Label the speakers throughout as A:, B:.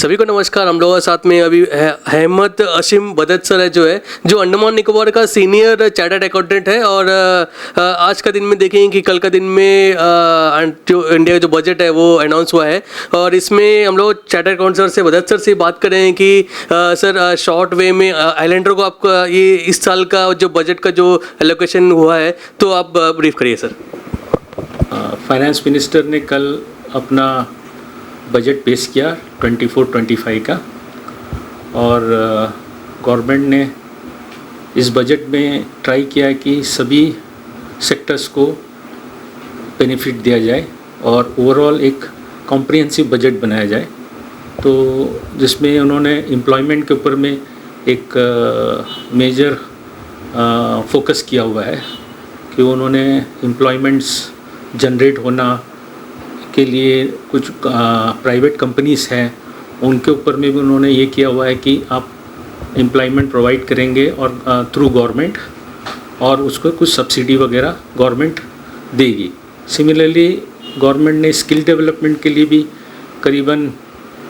A: सभी को नमस्कार। हम लोगों के साथ में अभी अहमद असीम बदत सर है, जो अंडमान निकोबार का सीनियर चार्टर्ड अकाउंटेंट है। और आज का दिन में देखेंगे कि कल का दिन में जो इंडिया का जो बजट है वो अनाउंस हुआ है, और इसमें हम लोग चार्टर्ड अकाउंट सर से, बदत सर से बात कर रहे हैं कि सर शॉर्ट वे में आइलैंडर को आपका ये इस साल का जो बजट का जो एलोकेशन हुआ है, तो आप ब्रीफ करिए सर।
B: फाइनेंस मिनिस्टर ने कल अपना बजट पेश किया 24-25 का, और गवर्नमेंट ने इस बजट में ट्राई किया कि सभी सेक्टर्स को बेनिफिट दिया जाए और ओवरऑल एक कॉम्प्रिहेंसिव बजट बनाया जाए। तो जिसमें उन्होंने एम्प्लॉयमेंट के ऊपर में एक मेजर फोकस किया हुआ है कि उन्होंने एम्प्लॉयमेंट्स जनरेट होना के लिए कुछ प्राइवेट कंपनीज़ हैं, उनके ऊपर में भी उन्होंने ये किया हुआ है कि आप एम्प्लॉयमेंट प्रोवाइड करेंगे और थ्रू गवर्नमेंट, और उसको कुछ सब्सिडी वगैरह गवर्नमेंट देगी। सिमिलरली गवर्नमेंट ने स्किल डेवलपमेंट के लिए भी करीबन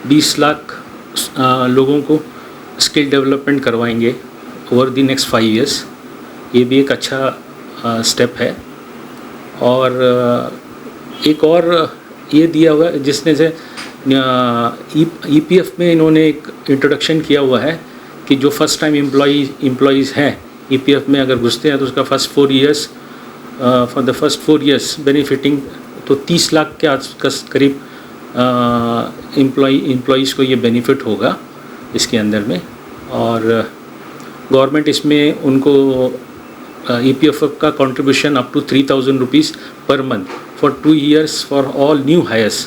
B: 20 लाख लोगों को स्किल डेवलपमेंट करवाएंगे ओवर द नेक्स्ट 5 ईयर्स। ये भी एक अच्छा स्टेप है। और एक और ये दिया हुआ है जिसने से EPF में इन्होंने एक इंट्रोडक्शन किया हुआ है कि जो फर्स्ट टाइम एम्प्लॉयज़ हैं EPF में अगर घुसते हैं तो उसका first 4 years for the first 4 years benefiting, तो 30 लाख के आसपास करीब एम्प्लॉयज़ को ये बेनिफिट होगा इसके अंदर में। और गवर्नमेंट इसमें उनको EPF का contribution up to 3,000 rupees per month for 2 years for all new hires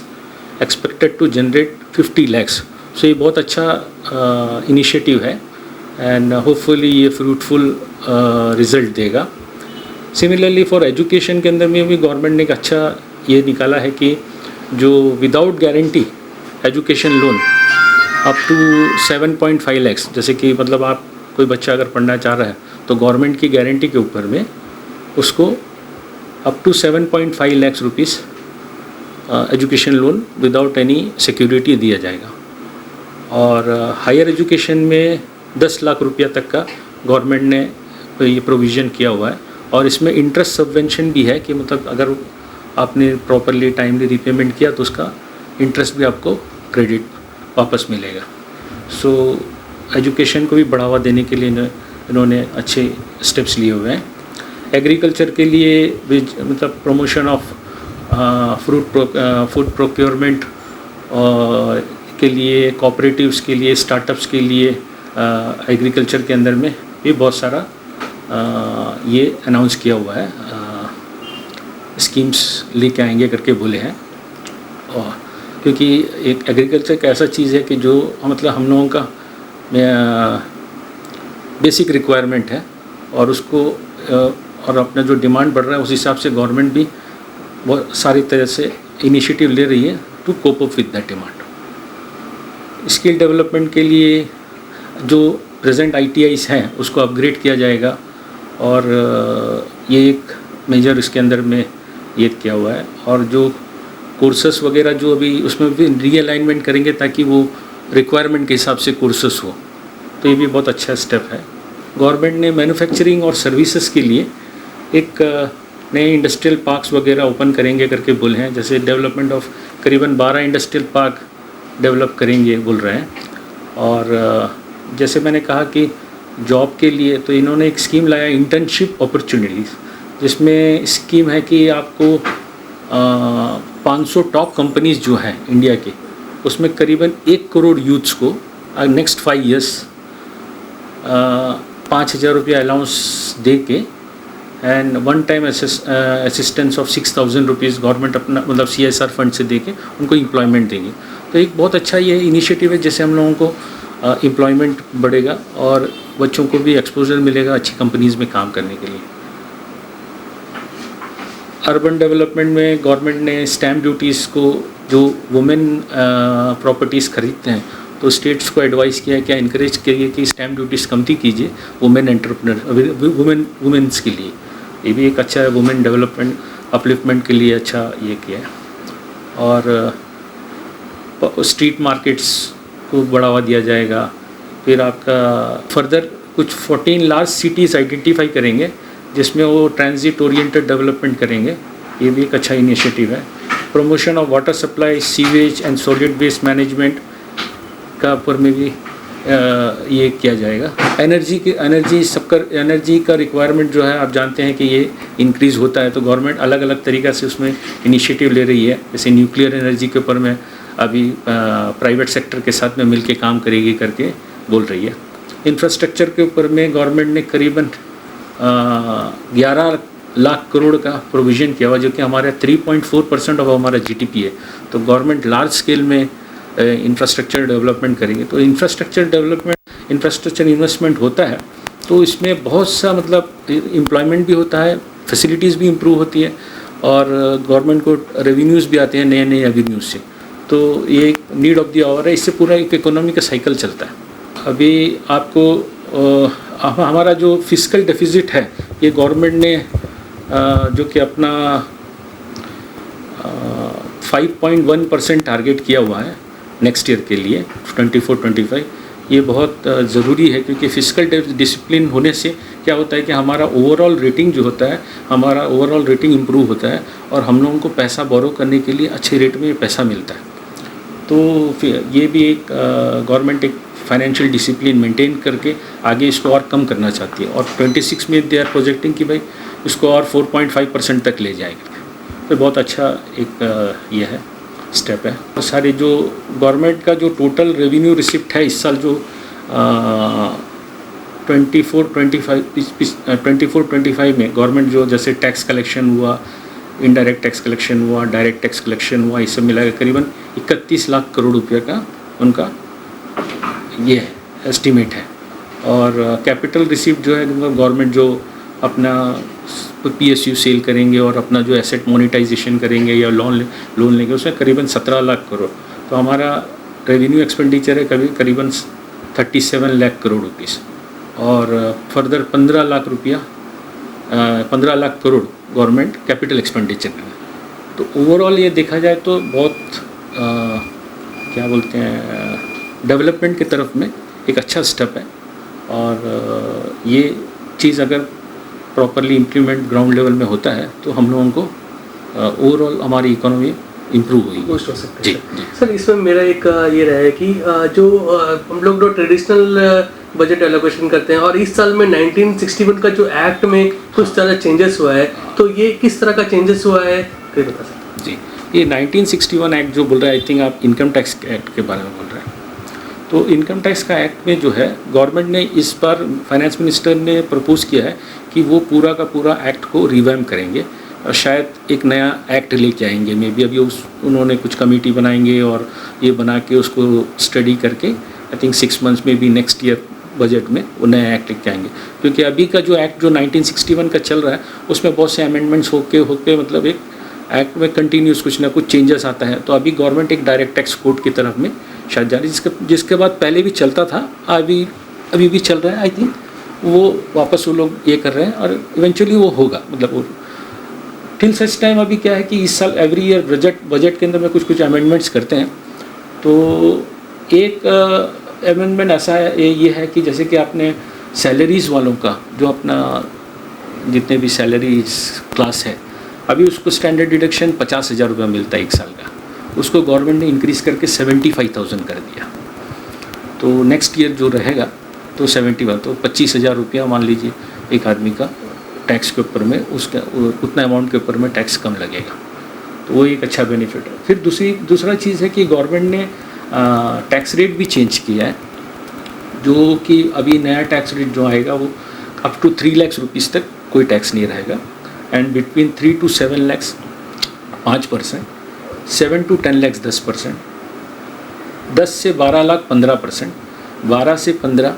B: expected to generate 50 lakhs। सो ये बहुत अच्छा इनिशिएटिव है एंड होपफुली ये फ्रूटफुल रिज़ल्ट देगा। सिमिलरली फॉर एजुकेशन के अंदर में भी गवर्नमेंट ने एक अच्छा ये निकाला है कि जो without guarantee education loan up to 7.5 lakhs, जैसे कि मतलब आप कोई बच्चा अगर पढ़ना चाह रहा है तो गवर्नमेंट की गारंटी के ऊपर में उसको up to 7.5 lakhs rupees education loan without any security दिया जाएगा। और हायर एजुकेशन में 10 लाख रुपया तक का गवर्नमेंट ने ये प्रोविज़न किया हुआ है, और इसमें इंटरेस्ट सबवेंशन भी है कि मतलब अगर आपने प्रॉपरली टाइमली रिपेमेंट किया तो उसका इंटरेस्ट भी आपको क्रेडिट वापस मिलेगा। सो एजुकेशन को भी बढ़ावा देने के लिए इन्होंने अच्छे स्टेप्स लिए हुए हैं। एग्रीकल्चर के लिए भी मतलब प्रमोशन ऑफ फूड प्रोक्योरमेंट के लिए, कोऑपरेटिव्स के लिए, स्टार्टअप्स के लिए एग्रीकल्चर के अंदर में भी बहुत सारा ये अनाउंस किया हुआ है, स्कीम्स लेके आएंगे करके बोले हैं। और क्योंकि एक एग्रीकल्चर एक ऐसा चीज़ है कि जो मतलब हम लोगों का बेसिक रिक्वायरमेंट है, और उसको और अपना जो डिमांड बढ़ रहा है उस हिसाब से गवर्नमेंट भी बहुत सारी तरह से इनिशिएटिव ले रही है to cope up with that demand. Skill development के लिए जो प्रेजेंट ITIs हैं उसको अपग्रेड किया जाएगा, और ये एक मेजर इसके अंदर में ये किया हुआ है। और जो कोर्सेस वगैरह जो अभी उसमें भी रीअलाइनमेंट करेंगे ताकि वो रिक्वायरमेंट के हिसाब से कोर्सेस हो, तो ये भी बहुत अच्छा स्टेप है। गवर्नमेंट ने मैन्युफैक्चरिंग और सर्विसेज के लिए एक नए इंडस्ट्रियल पार्क्स वगैरह ओपन करेंगे करके बोले हैं, जैसे डेवलपमेंट ऑफ करीबन 12 इंडस्ट्रियल पार्क डेवलप करेंगे बोल रहे हैं। और जैसे मैंने कहा कि जॉब के लिए तो इन्होंने एक स्कीम लाया इंटर्नशिप अपॉर्चुनिटीज़, जिसमें स्कीम है कि आपको 500 टॉप कंपनीज़ जो हैं इंडिया के, उसमें करीबन 1 करोड़ यूथ्स को नेक्स्ट 5 ईयर्स 5,000 रुपया अलाउंस दे के and one time assistance of 6,000 rupees government अपना मतलब CSR फंड से दे के उनको एम्प्लॉयमेंट देंगे। तो एक बहुत अच्छा ये इनिशिएटिव है, जैसे हम लोगों को एम्प्लॉयमेंट बढ़ेगा और बच्चों को भी एक्सपोजर मिलेगा अच्छी कंपनीज़ में काम करने के लिए। अर्बन डेवलपमेंट में गवर्नमेंट ने स्टैम्प ड्यूटीज़ को जो वुमेन प्रॉपर्टीज़ खरीदते हैं तो स्टेट्स को एडवाइस किया है, क्या इनकरेज किया कि स्टैम्प ड्यूटीज़ कमती कीजिए वुमेन एंटरप्रेन्योर वुमेन्स के लिए। ये भी एक अच्छा है, वुमेन डेवलपमेंट अपलिफ्टमेंट के लिए अच्छा ये किया है। और स्ट्रीट मार्केट्स को बढ़ावा दिया जाएगा। फिर आपका फर्दर कुछ 14 लार्ज सिटीज़ आइडेंटिफाई करेंगे जिसमें वो ट्रांजिट ओरिएंटेड डेवलपमेंट करेंगे, ये भी एक अच्छा इनिशिएटिव है। Promotion of water supply, sewage and solid waste management का ऊपर में भी ये किया जाएगा। एनर्जी का रिक्वायरमेंट जो है आप जानते हैं कि ये इंक्रीज़ होता है, तो गवर्नमेंट अलग अलग तरीक़ा से उसमें इनिशिएटिव ले रही है। जैसे न्यूक्लियर एनर्जी के ऊपर में अभी प्राइवेट सेक्टर के साथ में मिलके काम करेगी करके बोल रही है। इंफ्रास्ट्रक्चर के ऊपर में गवर्नमेंट ने करीबन 11 लाख करोड़ का प्रोविज़न किया हुआ, जो कि हमारे 3.4% ऑफ हमारा जीडीपी है। तो गवर्नमेंट लार्ज स्केल में इंफ्रास्ट्रक्चर डेवलपमेंट करेंगे। तो इंफ्रास्ट्रक्चर इन्वेस्टमेंट होता है तो इसमें बहुत सा मतलब एम्प्लॉयमेंट भी होता है, फैसिलिटीज़ भी इम्प्रूव होती है और गवर्नमेंट को रेवेन्यूज़ भी आते हैं नए नए एवेन्यूज़ से। तो ये एक नीड ऑफ द आवर है, इससे पूरा एक इकोनॉमी का साइकिल चलता है। अभी आपको हमारा जो फिस्कल डेफिसिट है ये गवर्नमेंट ने जो कि अपना 5.1% टारगेट किया हुआ है नेक्स्ट ईयर के लिए 24-25। ये बहुत ज़रूरी है क्योंकि फिस्कल डिसिप्लिन होने से क्या होता है कि हमारा ओवरऑल रेटिंग जो होता है, हमारा ओवरऑल रेटिंग इम्प्रूव होता है और हम लोगों को पैसा बोरो करने के लिए अच्छे रेट में पैसा मिलता है। तो ये भी एक गवर्नमेंट एक फाइनेंशियल डिसिप्लिन मेंटेन करके आगे इसको और कम करना चाहती है और 26 में दे आर प्रोजेक्टिंग कि भाई इसको और 4.5% तक ले जाएगी। तो बहुत अच्छा एक ये है स्टेप है। तो सारे जो गवर्नमेंट का जो टोटल रेवेन्यू रिसिप्ट है इस साल जो 24-25 में गवर्नमेंट जो जैसे टैक्स कलेक्शन हुआ, इनडायरेक्ट टैक्स कलेक्शन हुआ, डायरेक्ट टैक्स कलेक्शन हुआ, इस सब मिला के करीबन 31 लाख करोड़ रुपये का उनका ये एस्टीमेट है। और कैपिटल रिसिप्ट जो है गवर्नमेंट जो अपना पीएसयू सेल करेंगे और अपना जो एसेट मोनेटाइजेशन करेंगे या लोन लेंगे उसमें करीबन 17 लाख करोड़। तो हमारा रेवेन्यू एक्सपेंडिचर है करीबन 37 लाख करोड़ रुपीस और further 15 lakh crore government capital expenditure में। तो ओवरऑल ये देखा जाए तो बहुत क्या बोलते हैं डेवलपमेंट की तरफ में एक अच्छा स्टेप है। और ये चीज़ अगर प्रॉपरली इम्प्लीमेंट ग्राउंड लेवल में होता है तो हम लोगों को ओवरऑल हमारी इकोनॉमी इम्प्रूव होगी।
A: बूस्ट हो सकता है। सर इसमें मेरा एक ये रहा है कि जो हम लोग जो ट्रेडिशनल बजट एलोकेशन करते हैं और इस साल में 1961 का जो एक्ट में कुछ तरह चेंजेस हुआ है, तो ये किस तरह का चेंजेस हुआ है ये बता सकते
B: जी। ये 1961 एक्ट जो बोल रहा है, आई थिंक आप इनकम टैक्स एक्ट के बारे में बोल रहे हैं। तो इनकम टैक्स का एक्ट में जो है गवर्नमेंट ने इस बार फाइनेंस मिनिस्टर ने प्रपोज किया है कि वो पूरा का पूरा एक्ट को रिवैम्प करेंगे और शायद एक नया एक्ट लेके आएंगे। मे बी अभी उन्होंने कुछ कमेटी बनाएंगे और ये बना के उसको स्टडी करके आई थिंक 6 मंथ्स में भी नेक्स्ट ईयर बजट में वो नया एक्ट लेके आएंगे। क्योंकि अभी का जो एक्ट जो 1961 का चल रहा है उसमें बहुत से अमेंडमेंट्स होके मतलब एक एक्ट में कंटिन्यूस कुछ ना कुछ चेंजेस आता है। तो अभी गवर्नमेंट एक डायरेक्ट टैक्स कोड की तरफ में शायद जा रही है, जिसके बाद पहले भी चलता था, अभी भी चल रहा है। आई थिंक वो वापस वो लोग ये कर रहे हैं और इवेंचुअली वो होगा। मतलब वो टिल सच टाइम अभी क्या है कि इस साल एवरी ईयर बजट के अंदर में कुछ अमेंडमेंट्स करते हैं। तो एक अमेंडमेंट ऐसा है ये है कि जैसे कि आपने सैलरीज़ वालों का जो अपना जितने भी सैलरीज क्लास है अभी उसको स्टैंडर्ड डिडक्शन 50,000 रुपये मिलता है एक साल का, उसको गवर्नमेंट ने इंक्रीज़ करके 75,000 कर दिया। तो नेक्स्ट ईयर जो रहेगा तो 71 तो 25,000 रुपया मान लीजिए एक आदमी का टैक्स के ऊपर में उसका उतना अमाउंट के ऊपर में टैक्स कम लगेगा। तो वो एक अच्छा बेनिफिट है। फिर दूसरा चीज़ है कि गवर्नमेंट ने टैक्स रेट भी चेंज किया है, जो कि अभी नया टैक्स रेट जो आएगा वो अप टू 3 लाख रुपीज़ तक कोई टैक्स नहीं रहेगा and between 3 to 7 lakh 5%, 7 to 10 lakh 10%, 10 से 12 लाख 15%, 12 से 15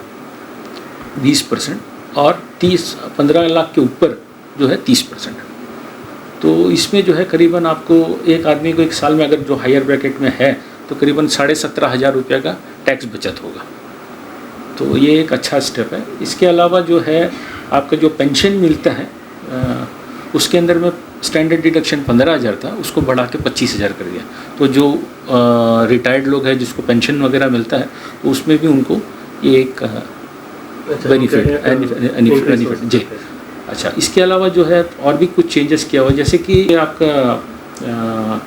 B: 20% और 15 लाख के ऊपर जो है 30%। तो इसमें जो है करीबन आपको एक आदमी को एक साल में अगर जो हायर ब्रैकेट में है तो करीबन 17,500 रुपये का टैक्स बचत होगा। तो ये एक अच्छा स्टेप है। इसके अलावा जो है आपका जो पेंशन मिलता है उसके अंदर में स्टैंडर्ड डिडक्शन 15,000 था, उसको बढ़ा के 25,000 कर दिया। तो जो रिटायर्ड लोग हैं जिसको पेंशन वगैरह मिलता है, उसमें भी उनको ये एक बेनिफिट जी। अच्छा, इसके अलावा जो है और भी कुछ चेंजेस किया हुआ, जैसे कि आपका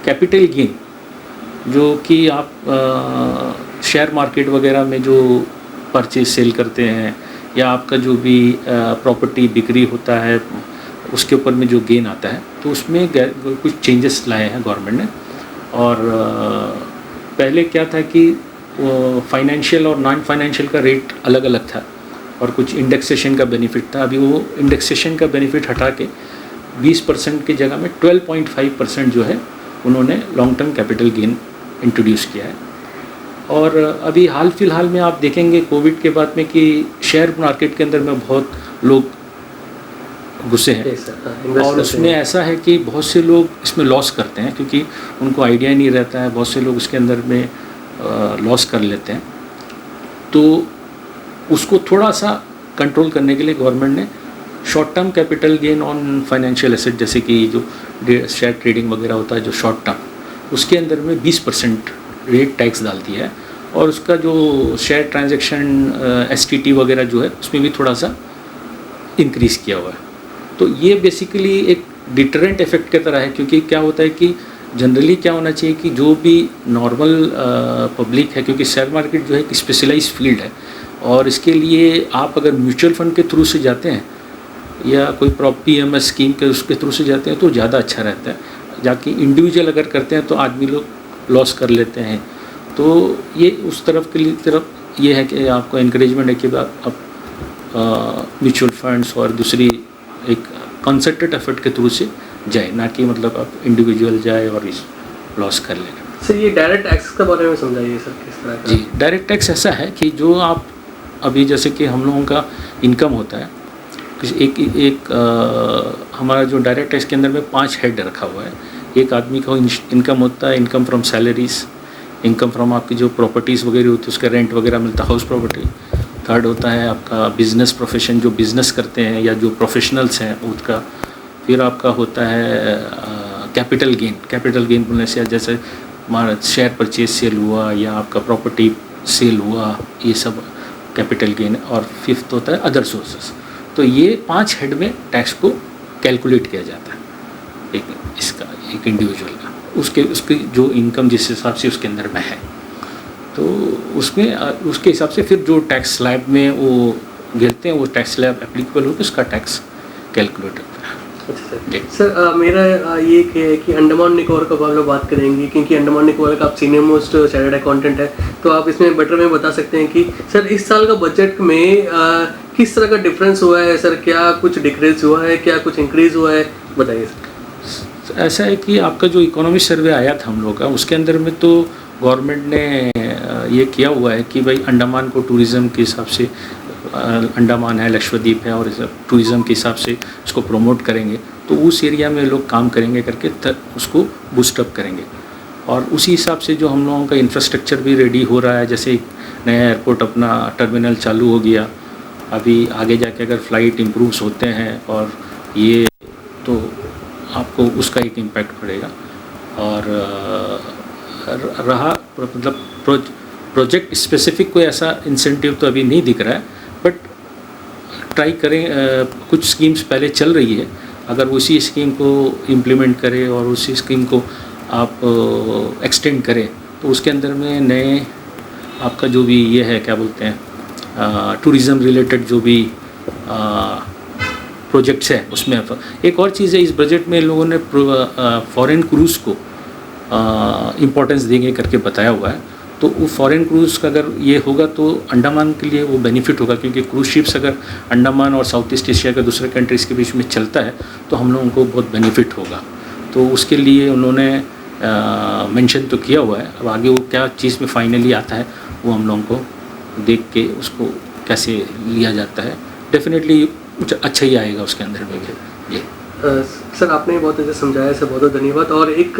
B: कैपिटल गेन, जो कि आप शेयर मार्केट वगैरह में जो परचेज सेल करते हैं, या आपका जो भी प्रॉपर्टी बिक्री होता है उसके ऊपर में जो गेन आता है, तो उसमें कुछ चेंजेस लाए हैं गवर्नमेंट ने। और पहले क्या था कि फाइनेंशियल और नॉन फाइनेंशियल का रेट अलग अलग था, और कुछ इंडेक्सेशन का बेनिफिट था। अभी वो इंडेक्सेशन का बेनिफिट हटा के 20% की जगह में 12.5% जो है उन्होंने long term capital gain introduce किया है। और अभी हाल फिलहाल में आप देखेंगे कोविड के बाद में कि शेयर मार्केट के अंदर में बहुत लोग घुसे हैं, और उसमें ऐसा है कि बहुत से लोग इसमें लॉस करते हैं, क्योंकि उनको आइडिया ही नहीं रहता है। बहुत से लोग उसके अंदर में लॉस कर लेते हैं। तो उसको थोड़ा सा कंट्रोल करने के लिए गवर्नमेंट ने short term capital gain on financial asset, जैसे कि जो शेयर ट्रेडिंग वगैरह होता है जो शॉर्ट टर्म, उसके अंदर में 20% रेट टैक्स डाल दिया है। और उसका जो शेयर ट्रांजैक्शन STT वगैरह जो है उसमें भी थोड़ा सा इंक्रीज़ किया हुआ है। तो ये बेसिकली एक डिटरेंट इफेक्ट की तरह है, क्योंकि क्या होता है कि जनरली क्या होना चाहिए कि जो भी नॉर्मल पब्लिक है, क्योंकि शेयर मार्केट जो है एक स्पेशलाइज फील्ड है, और इसके लिए आप अगर म्यूचुअल फंड के थ्रू से जाते हैं या कोई PMS स्कीम के उसके थ्रू से जाते हैं तो ज़्यादा अच्छा रहता है। जाके इंडिविजुअल अगर करते हैं तो आदमी लोग लॉस कर लेते हैं। तो ये उस तरफ ये है कि आपको इनक्रेजमेंट है कि आप म्यूचुअल फंड्स और दूसरी एक कंसर्टेड एफर्ट के थ्रू से जाए, ना कि मतलब आप इंडिविजुअल जाए और इस लॉस कर लें।
A: सर ये डायरेक्ट टैक्स के बारे में समझाइए सर, किस तरह का?
B: जी, डायरेक्ट टैक्स ऐसा है कि जो आप अभी जैसे कि हम लोगों का इनकम होता है, हमारा जो डायरेक्ट टैक्स के अंदर में 5 हेड रखा हुआ है। एक आदमी का इनकम होता है, income from salaries, income from आपकी जो प्रॉपर्टीज़ वगैरह होती है उसका रेंट वगैरह मिलता है, हाउस प्रॉपर्टी। थर्ड होता है आपका बिजनेस प्रोफेशन, जो बिज़नेस करते हैं या जो प्रोफेशनल्स हैं उसका। फिर आपका होता है कैपिटल गेन। कैपिटल गेन बोलने से जैसे हमारा शेयर परचेज सेल हुआ या आपका प्रॉपर्टी सेल हुआ, ये सब कैपिटल गेन। और फिफ्थ होता है अदर सोर्सेस। तो ये 5 हेड में टैक्स को कैलकुलेट किया जाता है, एक इंडिविजुअल का, उसकी जो इनकम जिस हिसाब से उसके अंदर में है, तो उसमें उसके हिसाब से फिर जो टैक्स स्लैब में वो गिरते हैं, वो टैक्स स्लैब एप्लीकेबल होकर उसका टैक्स कैलकुलेट होता है।
A: अच्छा सर, मेरा ये है कि अंडमान निकोबार का हम लोग बात करेंगे, क्योंकि अंडमान निकोबार का आप सीनियर मोस्ट चार्टर्ड अकाउंटेंट है, तो आप इसमें बेटर में बता सकते हैं कि सर इस साल का बजट में किस तरह का डिफरेंस हुआ है सर? क्या कुछ डिक्रीज हुआ है, क्या कुछ इंक्रीज हुआ है, बताइए सर।
B: ऐसा है कि आपका जो इकोनॉमी सर्वे आया था हम लोग का, उसके अंदर में तो गवर्नमेंट ने ये किया हुआ है कि भाई अंडमान को टूरिज़्म के हिसाब से, अंडमान है, लक्षद्वीप है, और टूरिज़्म के हिसाब से उसको प्रमोट करेंगे, तो उस एरिया में लोग काम करेंगे करके उसको बूस्टअप करेंगे। और उसी हिसाब से जो हम लोगों का इंफ्रास्ट्रक्चर भी रेडी हो रहा है, जैसे नया एयरपोर्ट अपना टर्मिनल चालू हो गया, अभी आगे जाके अगर फ़्लाइट इम्प्रूव्स होते हैं और ये, तो आपको उसका एक इम्पैक्ट पड़ेगा। और रहा मतलब प्रोजेक्ट स्पेसिफिक कोई ऐसा इंसेंटिव तो अभी नहीं दिख रहा है, बट ट्राई करें। कुछ स्कीम्स पहले चल रही है, अगर उसी स्कीम को इम्प्लीमेंट करें और उसी स्कीम को आप एक्सटेंड करें, तो उसके अंदर में नए आपका जो भी ये है क्या बोलते हैं टूरिज़्म रिलेटेड जो भी प्रोजेक्ट्स हैं उसमें। एक और चीज़ है, इस बजट में लोगों ने फॉरेन क्रूज़ को इम्पोर्टेंस देंगे करके बताया हुआ है। तो वो फॉरेन क्रूज़ का अगर ये होगा तो अंडमान के लिए वो बेनिफिट होगा, क्योंकि क्रूज़ शिप्स अगर अंडमान और साउथ ईस्ट एशिया के दूसरे कंट्रीज़ के बीच में चलता है तो हम लोगों को बहुत बेनिफिट होगा। तो उसके लिए उन्होंने मेंशन तो किया हुआ है। अब आगे वो क्या चीज़ में फाइनली आता है वो हम लोगों को देख के उसको कैसे लिया जाता है, डेफिनेटली अच्छा ही आएगा उसके अंदर में भी। ये
A: सर आपने बहुत अच्छे समझाया सर, बहुत बहुत धन्यवाद। और एक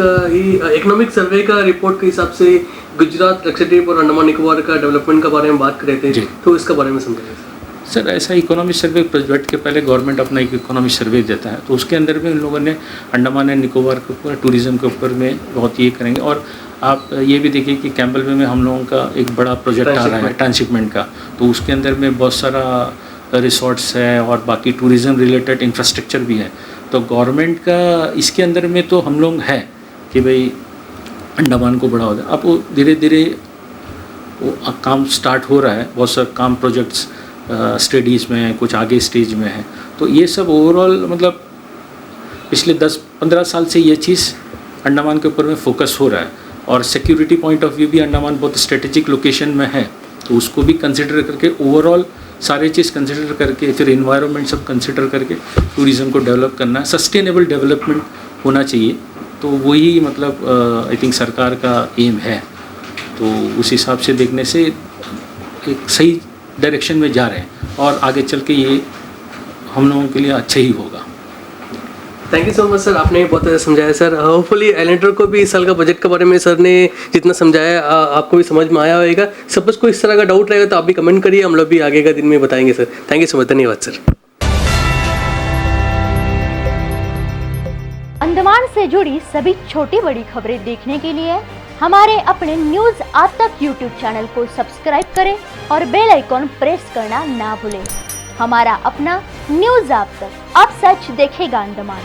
A: इकोनॉमिक सर्वे का रिपोर्ट के हिसाब से गुजरात, लक्षद्वीप और अंडमान निकोबार का डेवलपमेंट के बारे में बात कर रहे थे, तो इसके बारे में समझाइए
B: सर ऐसा इकोनॉमिक सर्वे प्रोजेक्ट के पहले गवर्नमेंट अपना एक इकोनॉमिक सर्वे देता है, तो उसके अंदर में उन लोगों ने अंडमान एंड निकोबार के ऊपर टूरिज़्म के ऊपर में बहुत ये करेंगे। और आप ये भी देखिए कि कैम्बल वे में हम लोगों का एक बड़ा प्रोजेक्ट आ रहा है ट्रांसशिपमेंट का, तो उसके अंदर में बहुत सारा रिसोर्ट्स है और बाकी टूरिज़्म रिलेटेड इंफ्रास्ट्रक्चर भी है। तो गवर्नमेंट का इसके अंदर में तो हम लोग हैं कि भाई अंडमान को बढ़ावा दें। अब वो धीरे धीरे वो काम स्टार्ट हो रहा है, बहुत सारे काम प्रोजेक्ट्स स्टडीज़ में है, कुछ आगे स्टेज में है। तो ये सब ओवरऑल मतलब पिछले 10-15 साल से ये चीज़ अंडमान के ऊपर में फोकस हो रहा है। और सिक्योरिटी पॉइंट ऑफ व्यू भी अंडमान बहुत स्ट्रेटेजिक लोकेशन में है, तो उसको भी कंसिडर करके ओवरऑल सारे चीज़ कंसिडर करके फिर इन्वायरमेंट सब कंसिडर करके टूरिज़्म को डेवलप करना है, सस्टेनेबल डेवलपमेंट होना चाहिए। तो वही मतलब आई थिंक सरकार का एम है। तो उस हिसाब से देखने से एक सही डायरेक्शन में जा रहे हैं और आगे चल के ये हम लोगों के लिए अच्छा ही होगा।
A: Thank you so much sir, आपने बहुत अच्छा समझाया सर। होपफुली एलेंटर को भी इस साल का बजट के बारे में सर ने जितना समझाया आपको भी समझ में आया होगा। सपोज कोई इस तरह का डाउट रहेगा तो आप भी कमेंट करिए, हम लोग भी आगे का दिन में बताएंगे sir. Thank you so much, धन्यवाद सर।
C: अंडमान से जुड़ी सभी छोटी बड़ी खबरें देखने के लिए हमारे अपने न्यूज आज तक यूट्यूब चैनल को सब्सक्राइब करें और बेल आइकॉन प्रेस करना ना भूलें। हमारा अपना न्यूज आज तक, अब सच देखेगा अंडमान।